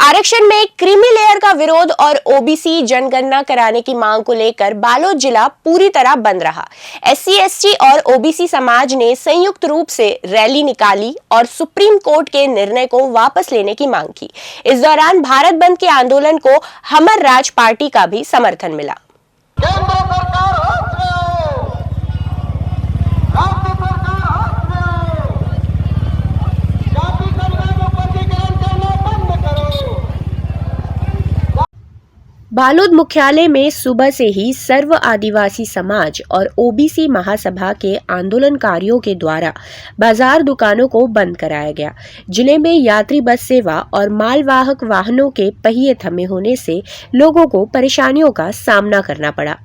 आरक्षण में creamy layer का विरोध और ओबीसी जनगणना कराने की मांग को लेकर बालोद जिला पूरी तरह बंद रहा। एससी, एसटी और ओबीसी समाज ने संयुक्त रूप से रैली निकाली और सुप्रीम कोर्ट के निर्णय को वापस लेने की मांग की। इस दौरान भारत बंद के आंदोलन को हमर राज पार्टी का भी समर्थन मिला। बालोद मुख्यालय में सुबह से ही सर्व आदिवासी समाज और ओबीसी महासभा के आंदोलनकारियों के द्वारा बाजार दुकानों को बंद कराया गया। जिले में यात्री बस सेवा और मालवाहक वाहनों के पहिए थमे होने से लोगों को परेशानियों का सामना करना पड़ा।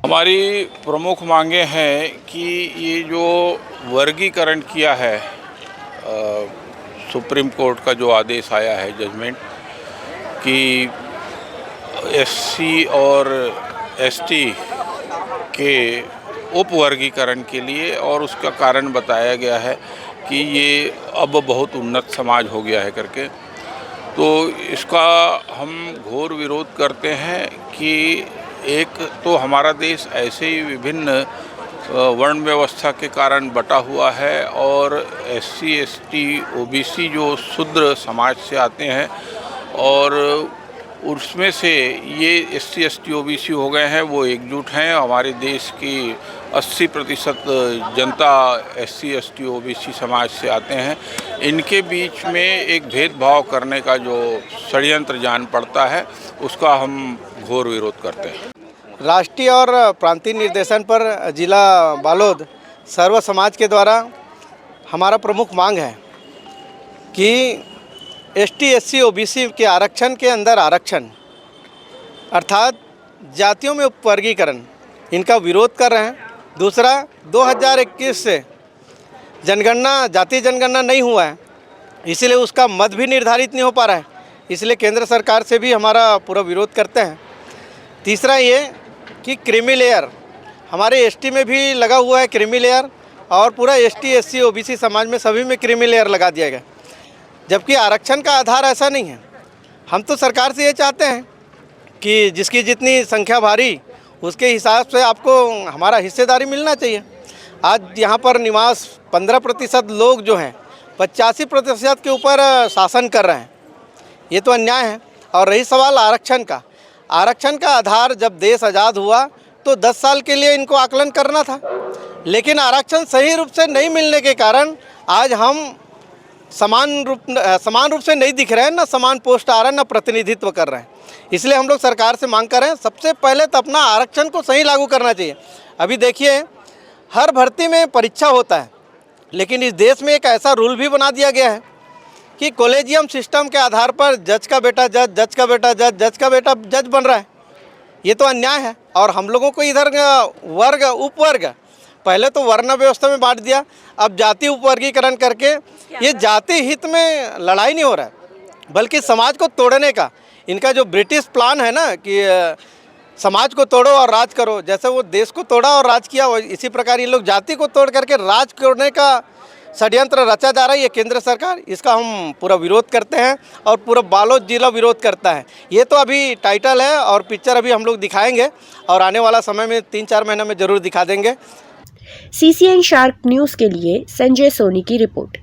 हमारी प्रमुख मांगे हैं कि ये जो वर्गीकरण किया है, सुप्रीम कोर्ट का जो आदेश आया है, जजमेंट, कि एससी और एसटी के उपवर्गीकरण के लिए, और उसका कारण बताया गया है कि ये अब बहुत उन्नत समाज हो गया है करके, तो इसका हम घोर विरोध करते हैं कि एक तो हमारा देश ऐसे ही विभिन्न वर्ण व्यवस्था के कारण बटा हुआ है, और एससी, एसटी, ओबीसी जो शूद्र समाज से आते हैं, और उसमें से ये एससी, एसटी, ओबीसी हो गए हैं, वो एकजुट हैं। हमारे देश की 80% जनता एससी, एसटी, ओबीसी समाज से आते हैं। इनके बीच में एक भेदभाव करने का जो षड्यंत्र जान पड़ता है, उसका हम घोर विरोध करते हैं। राष्ट्रीय और प्रांतीय निर्देशन पर जिला बालोद सर्व समाज के द्वारा हमारा प्रमुख मांग है कि एसटी, एससी, ओबीसी के आरक्षण के अंदर आरक्षण अर्थात जातियों में उपवर्गीकरण, इनका विरोध कर रहे हैं। दूसरा, 2021 से जातीय जनगणना नहीं हुआ है, इसलिए उसका मत भी निर्धारित नहीं हो पा रहा है, इसलिए केंद्र सरकार से भी हमारा पूरा विरोध करते हैं। तीसरा ये कि क्रीमी लेयर हमारे एसटी में भी लगा हुआ है, क्रीमी लेयर, और पूरा एसटी, एससी, ओबीसी समाज में सभी में क्रीमी लेयर लगा दिया गया, जबकि आरक्षण का आधार ऐसा नहीं है। हम तो सरकार से ये चाहते हैं कि जिसकी जितनी संख्या भारी, उसके हिसाब से आपको हमारा हिस्सेदारी मिलना चाहिए। आज यहाँ पर निवास 15% लोग जो हैं 85% के ऊपर शासन कर रहे हैं, ये तो अन्याय है। और रही सवाल आरक्षण का, आरक्षण का आधार जब देश आज़ाद हुआ तो 10 साल के लिए इनको आकलन करना था, लेकिन आरक्षण सही रूप से नहीं मिलने के कारण आज हम समान रूप से नहीं दिख रहे हैं, ना समान पोस्ट आ रहा है, ना प्रतिनिधित्व कर रहे हैं। इसलिए हम लोग सरकार से मांग कर रहे हैं, सबसे पहले तो अपना आरक्षण को सही लागू करना चाहिए। अभी देखिए, हर भर्ती में परीक्षा होता है, लेकिन इस देश में एक ऐसा रूल भी बना दिया गया है कि कॉलेजियम सिस्टम के आधार पर जज का बेटा जज, जज का बेटा जज, जज का बेटा जज बन रहा है। ये तो अन्याय है। और हम लोगों को इधर वर्ग, उपवर्ग, पहले तो वर्ण व्यवस्था में बांट दिया, अब जाति उपवर्गीकरण करके ये जाति हित में लड़ाई नहीं हो रहा है, बल्कि समाज को तोड़ने का इनका जो ब्रिटिश प्लान है ना, कि समाज को तोड़ो और राज करो, जैसे वो देश को तोड़ा और राज किया, इसी प्रकार ये लोग जाति को तोड़ करके राज करने का षड्यंत्र रचा जा रहा है। ये केंद्र सरकार, इसका हम पूरा विरोध करते हैं और पूरा बालोद जिला विरोध करता है। ये तो अभी टाइटल है और पिक्चर अभी हम लोग दिखाएंगे, और आने वाला समय में 3-4 महीने में ज़रूर दिखा देंगे। CCN शार्क न्यूज़ के लिए संजय सोनी की रिपोर्ट।